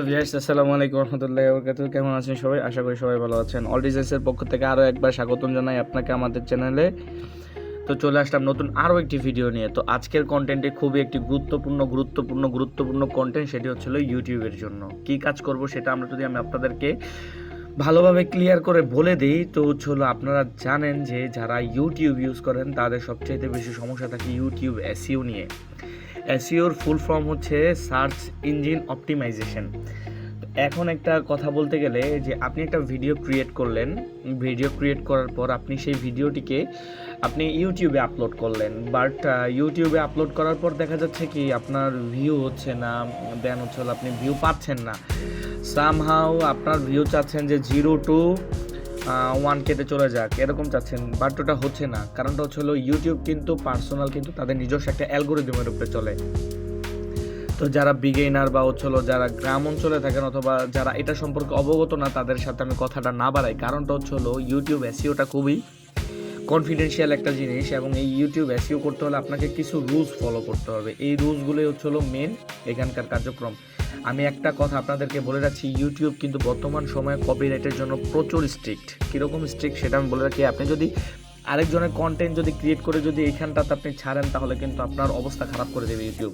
Hello viewers, আসসালামু আলাইকুম রহমতুল্লাহি ওয়া বারাকাতুহু। কেমন আছেন সবাই? আশা করি সবাই ভালো আছেন। অল ডিজাইন্সের পক্ষ থেকে আরও একবার স্বাগতম জানাই আপনাকে আমাদের চ্যানেলে। তো চলে আসলাম নতুন আরও একটি ভিডিও নিয়ে। তো আজকের কন্টেন্টে খুবই একটি গুরুত্বপূর্ণ কন্টেন্ট, সেটি হচ্ছিল ইউটিউবের জন্য কী কাজ করব সেটা আমি আপনাদেরকে ভালোভাবে ক্লিয়ার করে বলে দিই। তো হলো আপনারা জানেন যে যারা ইউটিউব ইউজ করেন তাদের সবচাইতে বেশি সমস্যা থাকে ইউটিউব এসইও নিয়ে। এসইওর ফুল ফর্ম হচ্ছে সার্চ ইঞ্জিন অপটিমাইজেশন। এখন একটা কথা বলতে গেলে যে আপনি একটা ভিডিও ক্রিয়েট করলেন, ভিডিও ক্রিয়েট করার পর আপনি সেই ভিডিওটিকে আপনি ইউটিউবে আপলোড করলেন, বাট ইউটিউবে আপলোড করার পর দেখা যাচ্ছে কি আপনার ভিউ হচ্ছে না, দেন হলো আপনি ভিউ পাচ্ছেন না। সামহাউ আপনার ভিউ চাচ্ছেন যে 0 to 1K-তে চলে যাক, এরকম চাচ্ছেন, বাট ওটা হচ্ছে না। কারণটা হলো ইউটিউব কিন্তু পার্সোনাল, কিন্তু তাদের নিজস্ব একটা অ্যালগোরিদমের উপরে চলে। তো যারা বিগিনার বা যারা গ্রাম অঞ্চলে থাকেন অথবা যারা এটা সম্পর্কে অবগত না, তাদের সাথে আমি কথাটা না বাড়াই। কারণটা হলো ইউটিউব এসইওটা খুবই কনফিডেন্সিয়াল একটা জিনিস, এবং এই ইউটিউব এসইও করতে হলে আপনাকে কিছু রুলস ফলো করতে হবে। এই রুলসগুলোই হলো মেন এখানকার কার্যক্রম। আমি একটা কথা আপনাদেরকে বলে রাখছি, ইউটিউব কিন্তু বর্তমান সময়ে কপিরাইটের জন্য প্রচুর স্ট্রিক্ট। কীরকম স্ট্রিক্ট সেটা আমি বলে রাখি। আপনি যদি আরেকজনের কন্টেন্ট যদি ক্রিয়েট করে যদি এইখানটাতে আপনি ছাড়েন, তাহলে কিন্তু আপনার অবস্থা খারাপ করে দেবে ইউটিউব।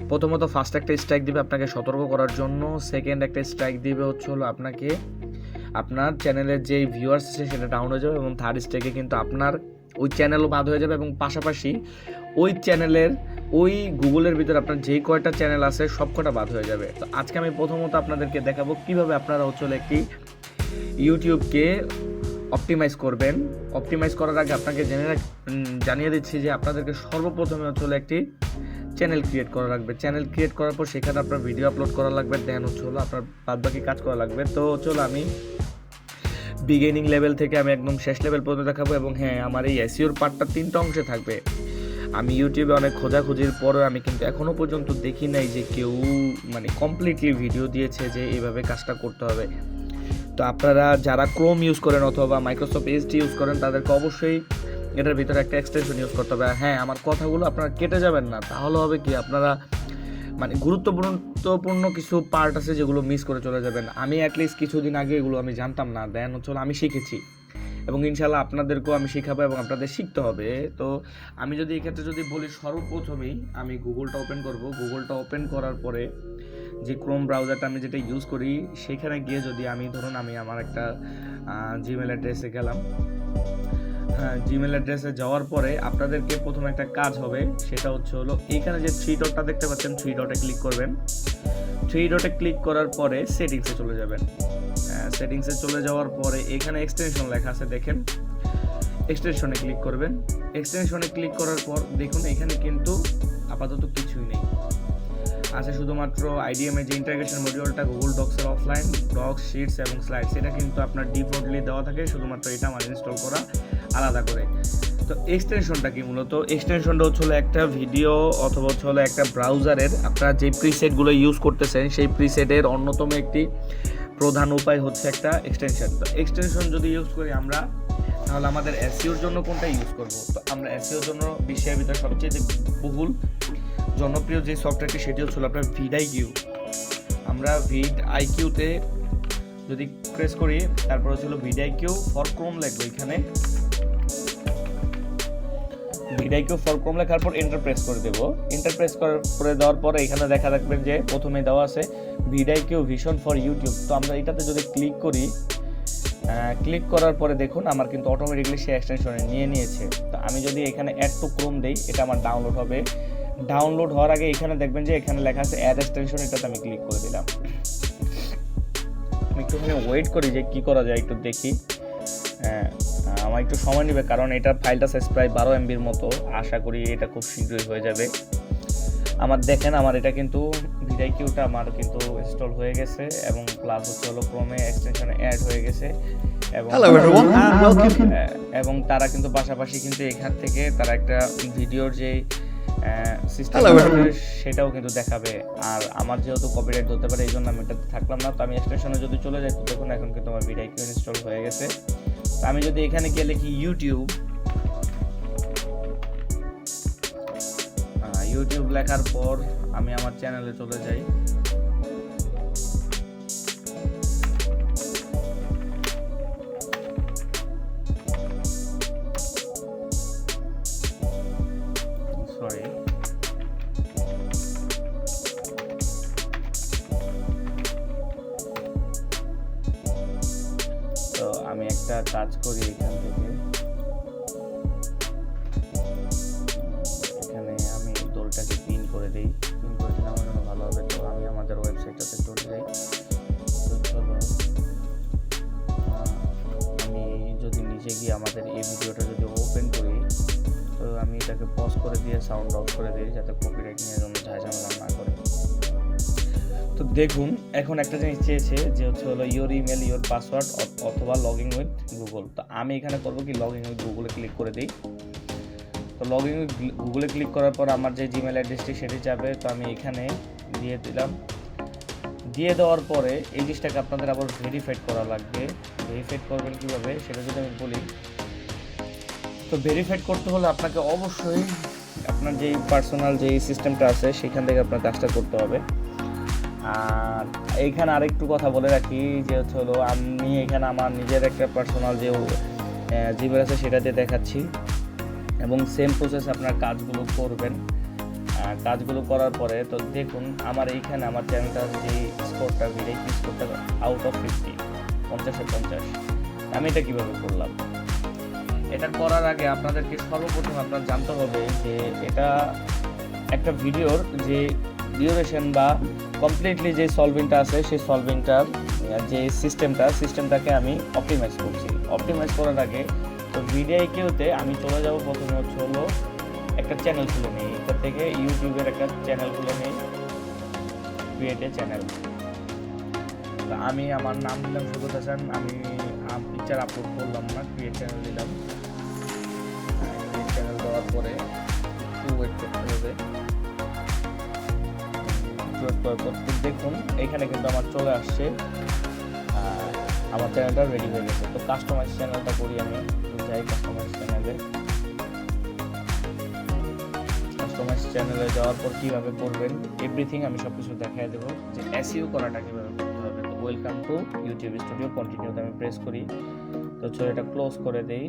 প্রথমত ফার্স্ট একটা স্ট্রাইক দিবে আপনাকে সতর্ক করার জন্য, সেকেন্ড একটা স্ট্রাইক দিবে হলো আপনাকে আপনার চ্যানেলের যে ভিউয়ার্স আছে সেটা ডাউন হয়ে যাবে, এবং থার্ড স্ট্রাইকে কিন্তু আপনার ওই চ্যানেলও বাদ হয়ে যাবে, এবং পাশাপাশি ওই চ্যানেলের ওই গুগলের ভিতরে আপনার যেই কয়টা চ্যানেল আছে সব কটা বাদ হয়ে যাবে। তো আজকে আমি প্রথমত আপনাদেরকে দেখাবো কীভাবে আপনারা একটি ইউটিউবকে অপটিমাইজ করবেন। অপটিমাইজ করার আগে আপনাকে জানিয়ে দিচ্ছি যে আপনাদেরকে সর্বপ্রথমে একটি চ্যানেল ক্রিয়েট করা লাগবে। চ্যানেল ক্রিয়েট করার পর সেখানে আপনার ভিডিও আপলোড করা লাগবে, দেন আপনার বাদবাকি কাজ করা লাগবে। তো আমি বিগিনিং লেভেল থেকে আমি একদম শেষ লেভেল পর্যন্ত দেখাবো, এবং হ্যাঁ, আমার এই এসইওর পার্টটা 3টা অংশে থাকবে। আমি ইউটিউবে অনেক খোঁজাখুঁজির পরে আমি কিন্তু এখনও পর্যন্ত দেখি নাই যে কেউ কমপ্লিটলি ভিডিও দিয়েছে যে এইভাবে কাজটা করতে হবে। তো আপনারা যারা ক্রোম ইউজ করেন অথবা মাইক্রোসফট এসডি ইউজ করেন, তাদেরকে অবশ্যই এটার ভিতরে একটা এক্সটেনশন ইউজ করতে হবে। হ্যাঁ, আমার কথাগুলো আপনারা কেটে যাবেন না, তাহলে হবে কি আপনারা গুরুত্বপূর্ণ কিছু পার্ট আছে যেগুলো মিস করে চলে যাবেন। আমি অ্যাটলিস্ট কিছুদিন আগে এগুলো আমি জানতাম না, দেন আমি শিখেছি, এবং ইনশাল্লাহ আপনাদেরকেও আমি শেখাবো এবং আপনাদের শিখতে হবে। তো আমি যদি এক্ষেত্রে বলি, সর্বপ্রথমেই আমি গুগলটা ওপেন করব। গুগলটা ওপেন করার পরে যে ক্রোম ব্রাউজারটা আমি যেটা ইউজ করি, সেখানে গিয়ে যদি আমি আমি আমার একটা জিমেল অ্যাড্রেসে গেলাম। হ্যাঁ, জিমেল অ্যাড্রেসে যাওয়ার পরে আপনাদেরকে প্রথমে একটা কাজ হবে, সেটা হলো এইখানে যে 3 ডটটা দেখতে পাচ্ছেন, 3 ডটে ক্লিক করবেন। 3 ডটে ক্লিক করার পরে সেটিংসে চলে যাবেন। সেটিংসে চলে যাওয়ার পরে এখানে এক্সটেনশন লেখা আছে, দেখেন, এক্সটেনশনে ক্লিক করবেন। এক্সটেনশনে ক্লিক করার পর দেখুন এখানে কিন্তু আপাতত কিছুই নেই, আছে শুধুমাত্র আইডিএম এর যে ইন্টিগ্রেশন মডিউলটা, গুগল ডক্সের অফলাইন ডক্স, শিটস এবং স্লাইডস, এটা কিন্তু আপনার ডিফল্টলি দেওয়া থাকে, শুধুমাত্র এটা আমার ইনস্টল করা আলাদা করে। তো এক্সটেনশনটা কি, মূলত এক্সটেনশনটা হলো একটা ভিডিও অথবা একটা ব্রাউজারের আপনারা যে প্রিসেটগুলো ইউজ করতেছেন, সেই প্রিসেটের অন্যতম একটি প্রধান উপায় হচ্ছে একটা এক্সটেনশন। তো এক্সটেনশন যদি ইউজ করি আমরা, তাহলে আমাদের এসইওর জন্য কোনটা ইউজ করব? তো আমরা এসইওর জন্য বিশ্বের ভিতরে সবচেয়ে বহুল জনপ্রিয় যে সফটওয়্যারটি, সেটি হলো আপনার ভিডআইকিউ। আমরা ভিডআইকিউতে যদি প্রেস করি, তারপর ভিডআইকিউ ফর ক্রোম লিখবো। এখানে ভিডআইকিউ ফর ক্রোম লেখার পর এন্টার প্রেস করে দেব। এন্টার প্রেস করে দেওয়ার পরে এখানে দেখা রাখবেন যে প্রথমে দেওয়া আছে ভিডআইকিউ ভিশন ফর ইউটিউব। তো আমরা এটাতে যদি ক্লিক করি, ক্লিক করার পরে দেখুন আমার কিন্তু অটোমেটিকলি সে এক্সটেনশনে নিয়েছে। তো আমি যদি এখানে অ্যাড টু ক্রোম দেই, এটা আমার ডাউনলোড হবে। ডাউনলোড হওয়ার আগে এখানে দেখবেন যে এখানে লেখা আছে অ্যাড এক্সটেনশন, এটাতে আমি ক্লিক করে দিলাম। আমি একটুখানি ওয়েট করি যে কি করা যায়, একটু দেখি। আমার একটু সময় নেবে, কারণ এটার ফাইলটা সাইজ প্রায় 12 MBর মতো। আশা করি এটা খুব শীঘ্রই হয়ে যাবে। আমার দেখেন, আমার এটা কিন্তু ভিডআইকিউটা আমার কিন্তু ইনস্টল হয়ে গেছে, এবং প্লাস ক্রোমে এক্সটেনশনে অ্যাড হয়ে গেছে, এবং তারা কিন্তু পাশাপাশি কিন্তু এখান থেকে তারা একটা ভিডিওর যে সিস্টেম সেটাও কিন্তু দেখাবে। আর আমার যেহেতু কপিরাইট হতে পারে, এই জন্য আমি এটাতে থাকলাম না। তো আমি এক্সটেনশনে যদি চলে যাই, দেখুন এখন কিন্তু আমার ভিডআইকিউ ইনস্টল হয়ে গেছে। তো আমি যদি এখানে গিয়ে লিখি ইউটিউব লেখার পর আমি আমার চ্যানেলে চলে যাই। কাজ করি এখান থেকে, এখানে আমি দোলটাকে পিন করে দিই, পিন করে দিলে আমার জন্য ভালো হবে। তো আমি আমাদের ওয়েবসাইটটাতে চলে যাই। তো চলো আমি যদি নিচে গিয়ে আমাদের এই ভিডিওটা যদি ওপেন করি, তো আমি এটাকে পজ করে দিয়ে সাউন্ড অফ করে দিই যাতে কপিরাইট নিয়ে জন্য ঝামেলা না করে। তো দেখুন এখন একটা জিনিস চেয়েছে যে হলো ইওর ইমেল ইওর পাসওয়ার্ড অথবা লগইন উইথ গুগল। তো আমি এখানে করবো কি লগইন উইথ গুগলে ক্লিক করে দিই। তো লগইন উইথ গুগলে ক্লিক করার পর আমার যে জিমেল অ্যাড্রেসটি সেটি যাবে। তো আমি এখানে দিয়ে দিলাম। দিয়ে দেওয়ার পরে এই জিনিসটাকে আপনাদের আবার ভেরিফাইড করা লাগবে। ভেরিফাইড করবেন কীভাবে সেটা যদি আমি বলি, তো ভেরিফাইড করতে হলে আপনাকে অবশ্যই আপনার যেই পার্সোনাল যেই সিস্টেমটা আছে সেখান থেকে আপনার কাজটা করতে হবে। আর এইখানে আরেকটু কথা বলে রাখি যে হলো আমি এখানে আমার নিজের একটা পার্সোনাল যে জিমেল আছে সেটা দিয়ে দেখাচ্ছি এবং সেম প্রসেস আপনার কাজগুলো করবেন। কাজগুলো করার পরে তো দেখুন আমার এইখানে আমার চ্যানেলটা যে স্কোরটা ভিডিও স্কোরটা আউট অফ 50, 50-50। আমি এটা কীভাবে করলাম? এটা করার আগে আপনাদেরকে সর্বপ্রথম আপনার জানতে হবে যে এটা একটা ভিডিওর যে ডিউরেশন বা কমপ্লিটলি যে সলভিংটা আছে সেই সলভিংটার যে সিস্টেমটাকে আমি অপটিমাইজ করছি। অপটিমাইজ করার আগে তো ভিডিওতে আমি চলে যাব। প্রথমে হলো একটা চ্যানেল খুলে নিই, এটা থেকে ইউটিউবের একটা চ্যানেল খুলে নিই, ক্রিয়েট এ চ্যানেল। আমি আমার নাম দিলাম সুগত হাসান, আমি পিকচার আপলোড করলাম না, ক্রিয়েট চ্যানেল দিলাম। ক্রিয়েট চ্যানেল দেওয়ার পরে একটু ওয়েট করতে হবে। দেখুন এখানে কিন্তু আমার চলে আসছে, আমার চ্যানেলটা রেডি হয়ে গেছে। তো কাস্টমাইজ চ্যানেলটা করি, আমি যাই কাস্টমাইজ চ্যানেলে যাওয়ার পর কীভাবে করবেন এভরিথিং আমি সব কিছু দেখাই দেবো যে এসইও করাটা কীভাবে করতে হবে। তো ওয়েলকাম টু ইউটিউব স্টুডিও, কন্টিনিউতে আমি প্রেস করি। তো চলো এটা ক্লোজ করে দেই।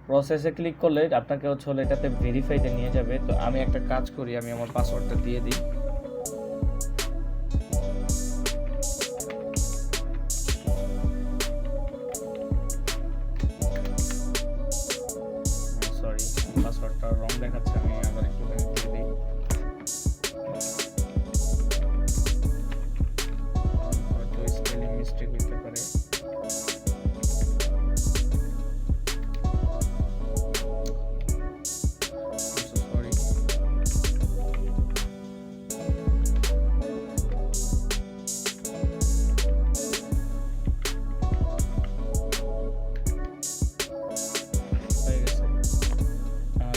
প্রসেসে ক্লিক করলে আপনাকে হলো এটাতে ভেরিফাইতে নিয়ে যাবে। তো আমি একটা কাজ করি, আমি আমার পাসওয়ার্ডটা দিয়ে দিই। সরি, পাসওয়ার্ডটা রং দেখাচ্ছে, আমি আবার একটুখানি দিয়ে দিই। হয়তো স্পেলিং মিস্টেক হতে পারে।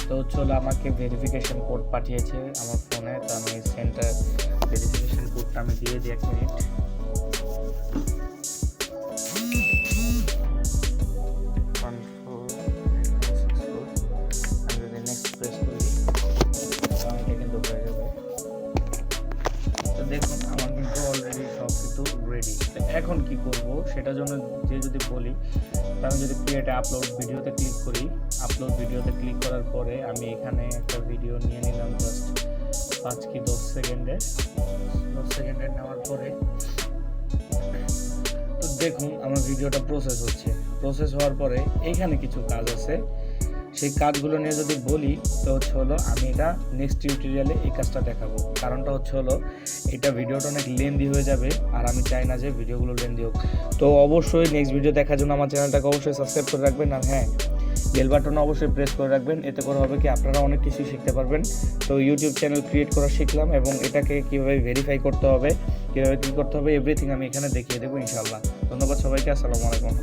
তো হলো আমাকে ভেরিফিকেশন কোড পাঠিয়েছে আমার ফোনে। তো আমি সেন্টার ভেরিফিকেশন কোডটা আমি দিয়ে দিই, 1 মিনিট। আমি যদি নেক্সট প্রেস করি এটা কিন্তু হয়ে যাবে। তো দেখুন আমার কিন্তু অলরেডি সব কিছু রেডি। এখন কি করব সেটার জন্য যদি বলি, তো আমি যদি ক্রিয়েট আপলোড ভিডিওতে ক্লিক করি, আপলোড ভিডিওতে ক্লিক করার পরে আমি এখানে একটা ভিডিও নিয়ে নিলাম জাস্ট 5 কি 10 সেকেন্ডের। নেওয়ার পরে তো দেখুন আমার ভিডিওটা প্রসেস হচ্ছে। প্রসেস হওয়ার পরে এইখানে কিছু কাজ আছে, সেই কাজগুলো নিয়ে যদি বলি তো হলো আমি এটা নেক্সট টিউটোরিয়ালে এই কাজটা দেখাবো। কারণটা হলো এটা ভিডিওটা অনেক লেন্দি হয়ে যাবে আর আমি চাই না যে ভিডিওগুলো লেন্দি হোক। তো অবশ্যই নেক্সট ভিডিও দেখার জন্য আমার চ্যানেলটাকে অবশ্যই সাবস্ক্রাইব করে রাখবেন। আর হ্যাঁ, বেল বাটন অবশ্যই প্রেস করে রাখবেন। এতে করে হবে কি আপনারা অনেক কিছু শিখতে পারবেন। তো ইউটিউব চ্যানেল ক্রিয়েট করা শিখলাম এবং এটাকে কীভাবে ভেরিফাই করতে হবে, কীভাবে কী করতে হবে এভরিথিং আমি এখানে দেখিয়ে দেবো ইনশাআল্লাহ। ধন্যবাদ সবাইকে, আসসালামু আলাইকুম।